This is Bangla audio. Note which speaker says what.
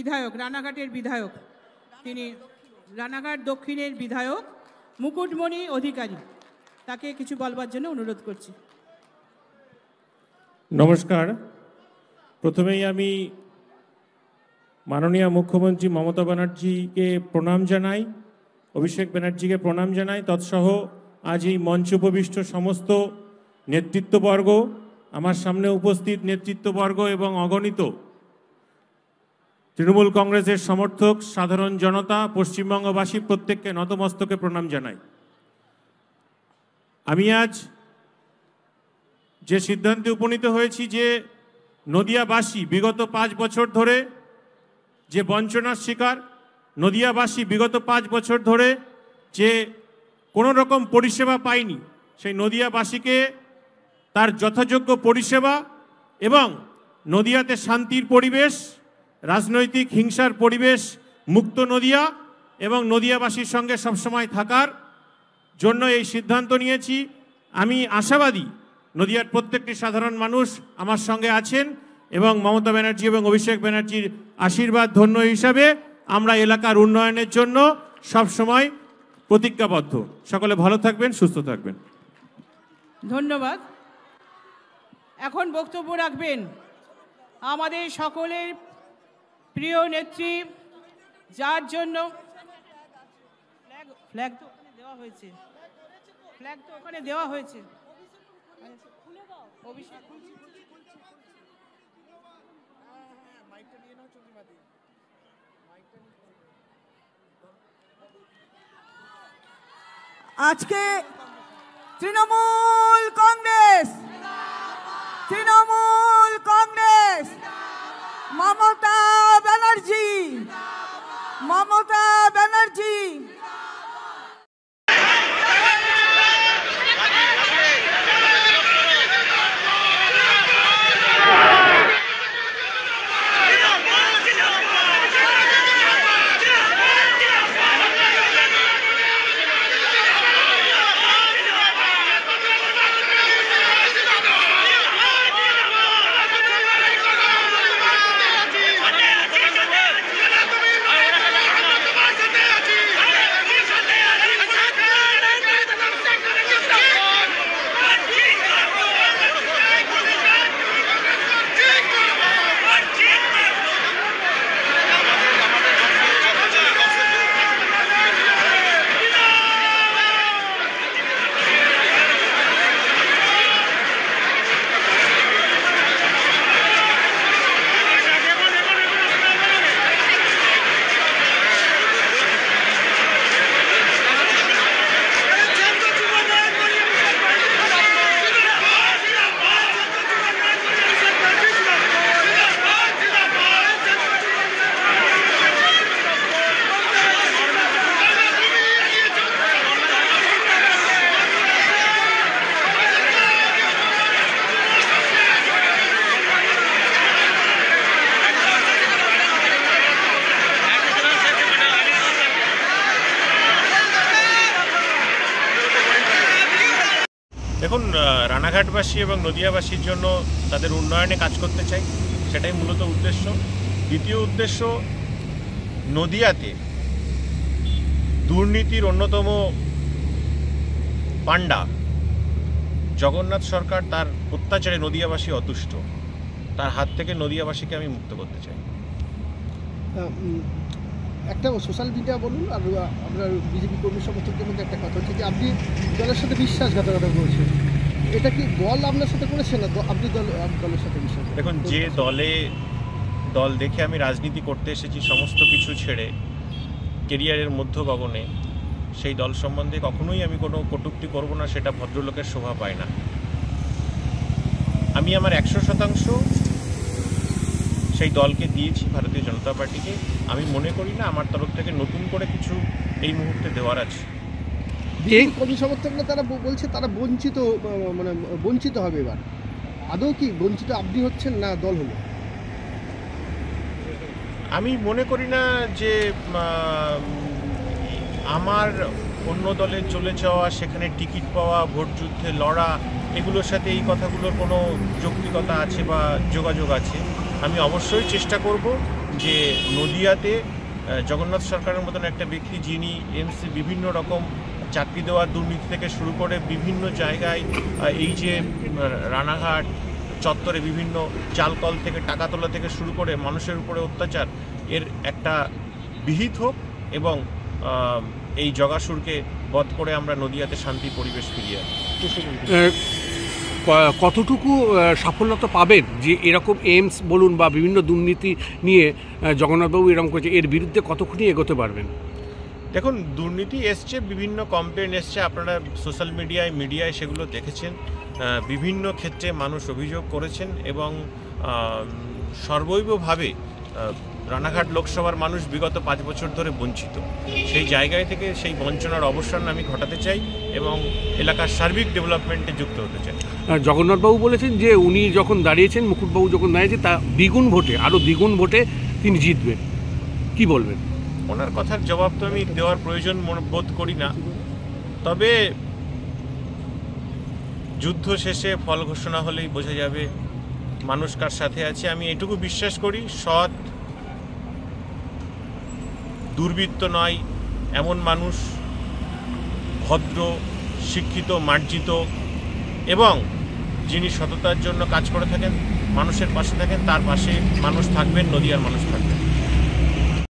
Speaker 1: বিধায়ক, রানাঘাটের বিধায়ক, তিনি রানাঘাট দক্ষিণের বিধায়ক মুকুটমণি অধিকারী, তাকে কিছু বলবার জন্য অনুরোধ করছি।
Speaker 2: নমস্কার। প্রথমেই আমি মাননীয় মুখ্যমন্ত্রী মমতা ব্যানার্জিকে প্রণাম জানাই, অভিষেক ব্যানার্জিকে প্রণাম জানাই, তৎসহ আজ এই মঞ্চে উপবিষ্ট সমস্ত নেতৃত্ববর্গ, আমার সামনে উপস্থিত নেতৃত্ববর্গ এবং অগণিত তৃণমূল কংগ্রেসের সমর্থক, সাধারণ জনতা, পশ্চিমবঙ্গবাসী প্রত্যেককে নতমস্তকে প্রণাম জানাই। আমি আজ যে সিদ্ধান্তে উপনীত হয়েছি যে নদিয়াবাসী বিগত 5 বছর ধরে যে বঞ্চনার শিকার, নদিয়াবাসী বিগত 5 বছর ধরে যে কোনো রকম পরিষেবা পায়নি, সেই নদিয়াবাসীকে তার যথাযোগ্য পরিষেবা এবং নদিয়াতে শান্তির পরিবেশ, রাজনৈতিক হিংসার পরিবেশ মুক্ত নদিয়া এবং নদিয়াবাসীর সঙ্গে সবসময় থাকার জন্য এই সিদ্ধান্ত নিয়েছি। আমি আশাবাদী নদিয়ার প্রত্যেকটি সাধারণ মানুষ আমার সঙ্গে আছেন এবং মমতা ব্যানার্জি এবং অভিষেক ব্যানার্জির আশীর্বাদ ধন্য হিসাবে আমরা এলাকার উন্নয়নের জন্য সবসময় প্রতিজ্ঞাবদ্ধ। সকলে ভালো থাকবেন, সুস্থ থাকবেন।
Speaker 1: ধন্যবাদ। এখন বক্তব্য রাখবেন আমাদের সকলের প্রিয় নেত্রী, যার জন্য ফ্ল্যাগ তো ওখানে দেওয়া হয়েছে, ফ্ল্যাগ তো ওখানে দেওয়া হয়েছে।
Speaker 3: আজকে তৃণমূল কংগ্রেস, তৃণমূল কংগ্রেস, মমতা ব্যানার্জি, মমতা ব্যানার্জি।
Speaker 2: দেখুন, রানাঘাটবাসী এবং নদিয়াবাসীর জন্য তাদের উন্নয়নে কাজ করতে চাই, সেটাই মূলত উদ্দেশ্য। দ্বিতীয় উদ্দেশ্য, নদিয়াতে দুর্নীতির অন্যতম পাণ্ডা জগন্নাথ সরকার, তার অত্যাচারে নদিয়াবাসী অতুষ্ট, তার হাত থেকে নদিয়াবাসীকে আমি মুক্ত করতে চাই।
Speaker 4: একটা সোশ্যাল মিডিয়া বলুন আর আপনার বিজেপি কর্মী সমর্থকদের মধ্যে একটা কথা হচ্ছে যে আপনি দলের সাথে বিশ্বাসঘাতকতা করছেন, এটা কি দল আপনার সাথে করেছে না আপনি দলের সাথে বিশ্বাস?
Speaker 2: দেখুন, যে দল দেখে আমি রাজনীতি করতে এসেছি সমস্ত কিছু ছেড়ে কেরিয়ারের মধ্য গগনে, সেই দল সম্বন্ধে কখনোই আমি কোনো কটূক্তি করব না, সেটা ভদ্রলোকের শোভা পায় না। আমি আমার 100% সেই দলকে দিয়েছি, ভারতীয় জনতা পার্টিকে। আমি মনে করি না আমার তরফ থেকে নতুন করে কিছু এই মুহূর্তে দেওয়ার আছে।
Speaker 4: এই কর্মী সমর্থকরা তারা বলছে তারা বঞ্চিত হবে। এবার আদৌ কি বঞ্চিত আপনি হচ্ছেন না দল হলো?
Speaker 2: আমি মনে করি না যে আমার অন্য দলে চলে যাওয়া, সেখানে টিকিট পাওয়া, ভোট যুদ্ধে লড়া, এগুলোর সাথে এই কথাগুলোর কোনো যৌক্তিকতা আছে বা যোগাযোগ আছে। আমি অবশ্যই চেষ্টা করব যে নদিয়াতে জগন্নাথ সরকারের মতন একটা ব্যক্তি, যিনি এমসি বিভিন্ন রকম চাকরি দেওয়ার দুর্নীতি থেকে শুরু করে বিভিন্ন জায়গায় এই যে রানাঘাট চত্বরে বিভিন্ন চালকল থেকে টাকা তোলা থেকে শুরু করে মানুষের উপরে অত্যাচার, এর একটা বিহিত হোক এবং এই জগাসুরকে বধ করে আমরা নদিয়াতে শান্তি পরিবেশ ফিরিয়ে আনি।
Speaker 5: কতটুকু সাফল্যতা পাবেন যে এরকম এইমস বলুন বা বিভিন্ন দুর্নীতি নিয়ে জগন্নাথবাবু এরকম করেছে, এর বিরুদ্ধে কতক্ষণই এগোতে পারবেন?
Speaker 2: দেখুন, দুর্নীতি এসছে, বিভিন্ন কমপ্লেন এসছে, আপনারা সোশ্যাল মিডিয়ায় সেগুলো দেখেছেন। বিভিন্ন ক্ষেত্রে মানুষ অভিযোগ করেছেন এবং সর্বৈবভাবে রানাঘাট লোকসভার মানুষ বিগত 5 বছর ধরে বঞ্চিত। সেই জায়গায় থেকে সেই বঞ্চনার অবসান আমি ঘটাতে চাই এবং এলাকার সার্বিক ডেভেলপমেন্টে যুক্ত হতে চাই।
Speaker 5: জগন্নাথবাবু বলেছেন যে উনি যখন দাঁড়িয়েছেন, মুকুটবাবু যখন দাঁড়িয়েছে, তা দ্বিগুণ ভোটে, আরও দ্বিগুণ ভোটে তিনি জিতবেন। কি বলবেন?
Speaker 2: ওনার কথার জবাব তো আমি দেওয়ার প্রয়োজন বোধ করি না, তবে যুদ্ধ শেষে ফল ঘোষণা হলেই বোঝা যাবে মানুষ কার সাথে আছে। আমি এটুকু বিশ্বাস করি, সৎ, দুর্বৃত্ত নয় এমন মানুষ, ভদ্র, শিক্ষিত, মার্জিত এবং যিনি সততার জন্য কাজ করে থাকেন, মানুষের পাশে থাকেন, তার পাশে মানুষ থাকবেন, নদিয়ার মানুষ থাকবেন।